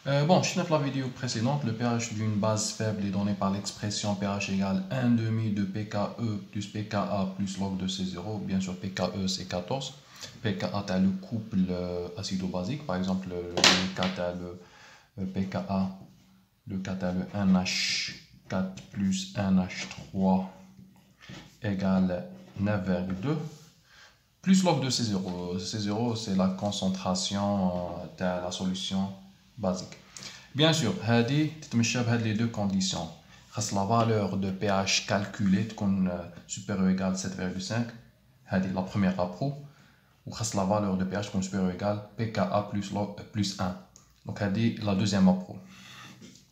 Bon, je dans la vidéo précédente, le pH d'une base faible est donné par l'expression pH égale 1/2 de pKe plus pKa plus log de C0. Bien sûr, pKe c'est 14. pKa t'as le couple acido-basique. Par exemple, le K t'as le pKa, le K t'as le NH4 plus NH3 égale 9,2. Plus log de C0. C0 c'est la concentration de la solution basique. Bien sûr, les deux conditions. La valeur de pH calculée supérieure ou égale 7,5. La première appro. Ou la valeur de pH supérieure ou égale pKa plus 1. Donc, la deuxième appro.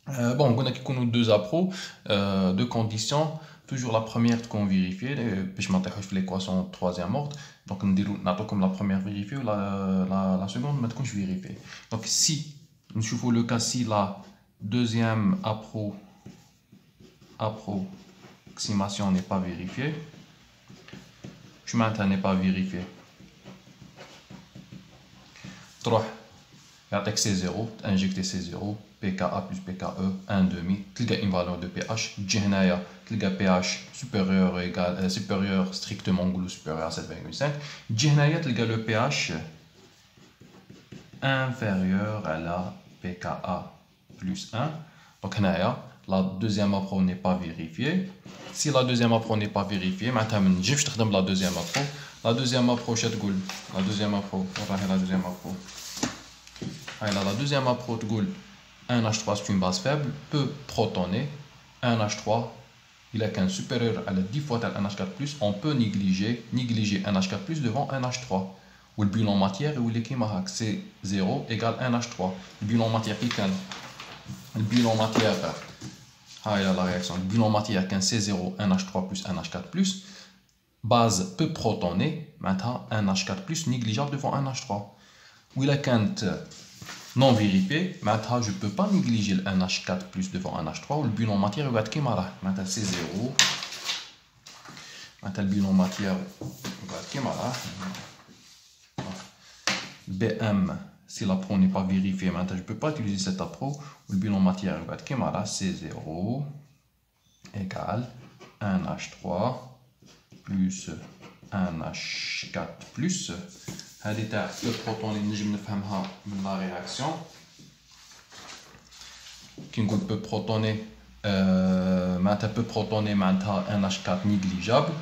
Bon, on a deux appros, deux conditions. Toujours la première qu'on vérifie, puis je m'attache l'équation troisième ordre. Donc, on dit comme la première vérifiée, la seconde, maintenant je vérifie. Donc, si nous avons le cas si la deuxième approximation n'est pas vérifiée, je maintiens n'est pas vérifié. 3. Avec C0, injecter C0, pKa plus pKe, 1/2, tu as une valeur de pH. Tu as pH supérieur égal, supérieur strictement ou supérieur à 7,5. Tu as le pH inférieur à la pKa plus 1. Donc, la deuxième appro n'est pas vérifiée. Si la deuxième appro n'est pas vérifiée, je vais la deuxième appro. La deuxième appro, je vais la deuxième appro. La deuxième appro, un H3 c'est une base faible, peu protonée. Un H3, il est qu'un supérieur à la 10 fois tel NH4+, on peut négliger un NH4+, devant un H3. Ou le bilan matière ou l'équilibre c'est 0 égale 1H3. Le bilan matière qui est le bilan matière, la réaction. Le bilan matière qu'un C0, 1H3 plus 1H4+, base peu protonée, maintenant 1H4+, négligeable devant 1H3. Ou il a qu'un non vérifié, maintenant je ne peux pas négliger le NH4+ devant 1H3 ou le bilan matière va être qui maintenant C0. Maintenant le bilan matière va être qui BM, si l'appro n'est pas vérifiée, maintenant je ne peux pas utiliser cette appro. Le bilan matière va être C0 égale 1H3 plus 1H4 plus. هذه تاع البروتون اللي نجم نفهمها من لا رياكسيون. كي نقول بو بروتوني معناتها بو بروتوني معناتها NH4 نيجليجابل.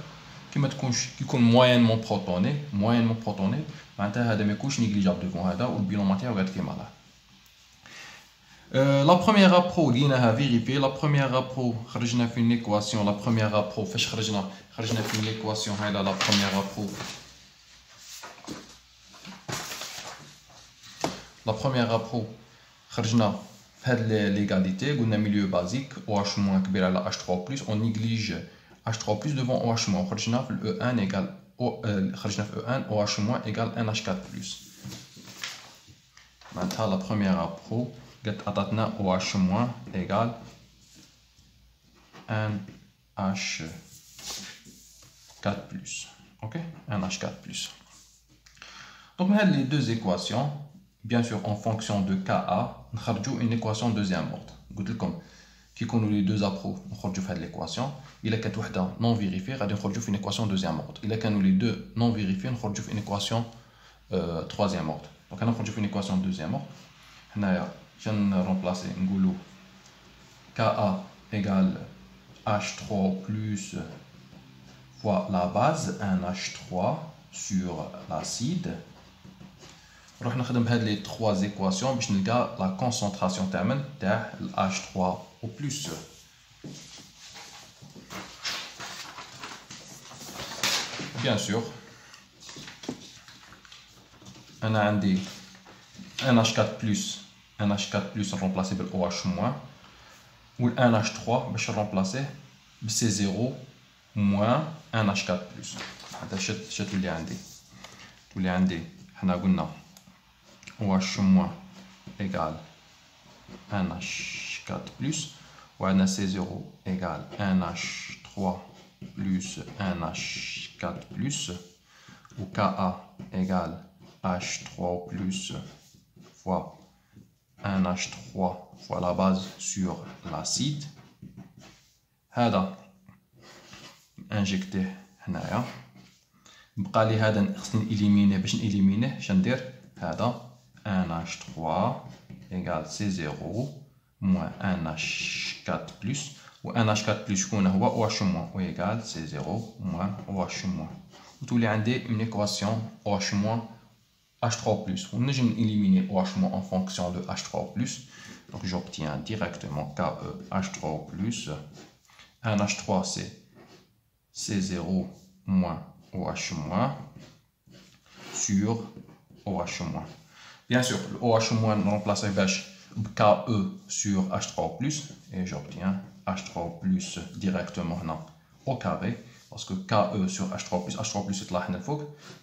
كيما تكونش كيكون موينمون بروتوني معناتها هذا ما يكونش نيجليجابل ديفون هذا والبيلون ماتير غاد كيما راه. La première appro لقيناها vérifiée. La première appro خرجنا في une équation. La première appro فاش خرجنا في une équation هذا la première appro. La première appro خرجنا في هذه l'égalité قلنا milieu basique OH- كبير على H3+, on néglige H3+ devant OH-. خرجنا في E1 égale خرجنا في E1 OH- égale NH4+. Maintenant la première appro قالت عطاتنا OH- égale NH4+. OK, NH4+. Donc on a les deux équations. Bien sûr, en fonction de Ka, on a une équation deuxième ordre. Qui connaît les deux appros, on a l'équation. Il y a une non vérifiée, on a une équation deuxième ordre. Il y a les deux non vérifiés, on a une équation troisième ordre. Donc, on a une équation deuxième ordre. Je vais remplacer Ka égale H3 plus fois la base, un H3 sur l'acide. On va utiliser les trois équations pour trouver la concentration thermale de H3 au plus. Bien sûr, on a un NH4+, remplacé par OH- ou un NH3 remplacé par C0 moins NH4+. Je te l'ai OH- égale NH4+, ou C0 égale NH3 plus NH4+, ou Ka égale H3 plus fois 1H3 fois la base sur l'acide. هذا انجكتيه هنايا. بقى لي هذا خصني نإليمينيه. باش نإليمينيه اش ندير؟ هذا 1H3 égale C0 moins 1H4 plus. و 1H4 plus شكون هو؟ OH moins. و égale C0 moins OH moins. وتولي عندي une équation OH moins H3 plus. ونجم éliminer OH moins en fonction de H3 plus. Donc j'obtiens directement KE H3 plus. 1H3 c'est C0 moins OH moins sur OH moins. Bien sûr, le OH moins remplace KE sur H3 plus et j'obtiens H3 plus directement au carré parce que KE sur H3 plus c'est là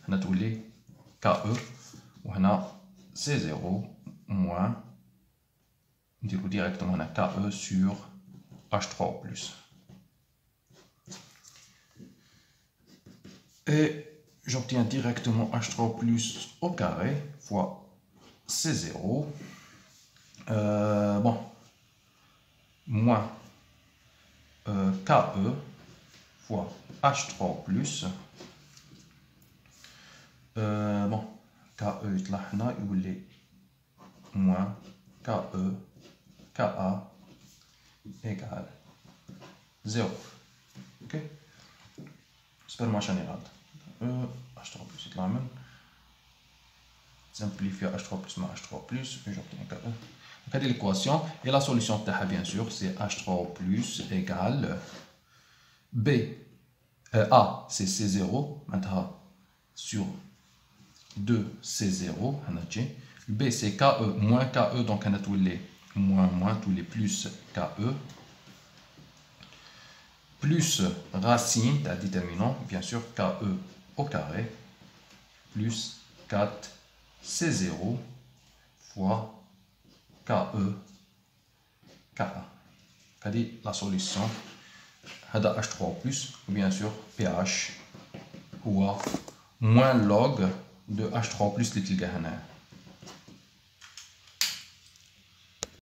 on a tous les KE on a C0 moins directement on a KE sur H3 plus. Et j'obtiens directement H3 plus au carré fois C0 bon moins KE fois H3 plus bon KE يطلع هنا يولي moins KE KA égale 0. Ok, j'espère ما شاني غلط. H3 plus يطلع من simplifier H3 plus moins H3 plus et j'obtiens KE. Donc هذه l'équation et la solution تاعها bien sûr c'est H3 plus égale B A c'est C0 maintenant sur 2 C0 B c'est KE moins KE donc on a tous les moins tous les plus KE plus racine d'un déterminant bien sûr KE au carré plus 4 C0 fois KE KA. C'est la solution. هذا H3 plus bien sûr pH هو moins log de H3 plus اللي تلقاه هنا.